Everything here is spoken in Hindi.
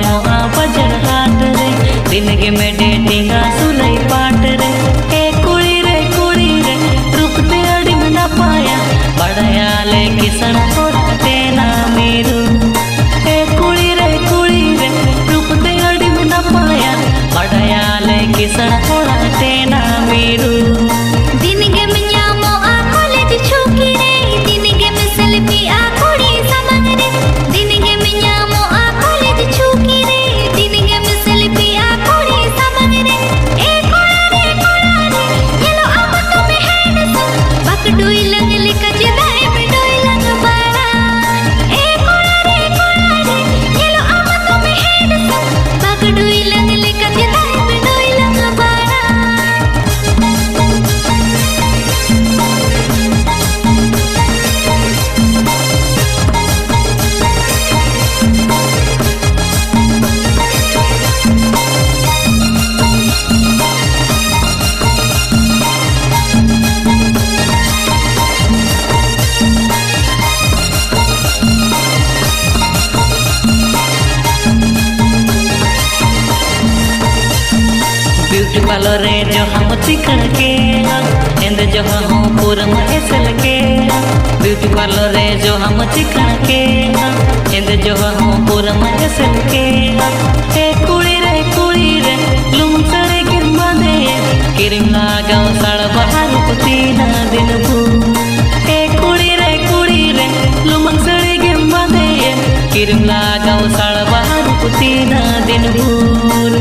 मोआ बजर हाट रे दिन गे में डेटिंगा सुलई पाट रे ए कुड़ी रे रूप ते अड़ी में ना पाया बड़या ले किसन थोड़ा तेना मेरू ए कुड़ी रे रूप ते अड़ी में ना पाया बड़या ले किसन थोड़ा तेना मेरू दिन गे में ᱧᱟᱢᱚᱜ आ कॉलेज छुकी रे दिन गे में सेल्फी आ कुड़ी समंग रे दिन गे में ᱧᱟᱢᱚᱜ आ कॉलेज छुकी रे दिन गे में सेल्फी आ कुड़ी समंग रे ए कोड़ा रे येलो आम तो में हैंडसम बक डुई लंग लिका जिदाए में डुई लंग बड़ा ए कोड़ा रे येलो आम तो में हैंडसम बक डुई लंग लिका जिदाए में डुई लंग बड़ा ब्यूटी पार्लर रे जो हम चिकन के एंद जो हम पूरा महेसल के ब्यूटी पार्लर रे जो हम चिकन के एंद जो हम पूरा महेसल के ए कुड़ी रे लुम सड़े के बांधे किरिम लगाओ साड़ बाहर तीना दिन भू ए कुड़ी रे लुम सड़े के बांधे किरिम लगाओ साड़ बाहर तीना दिन भूर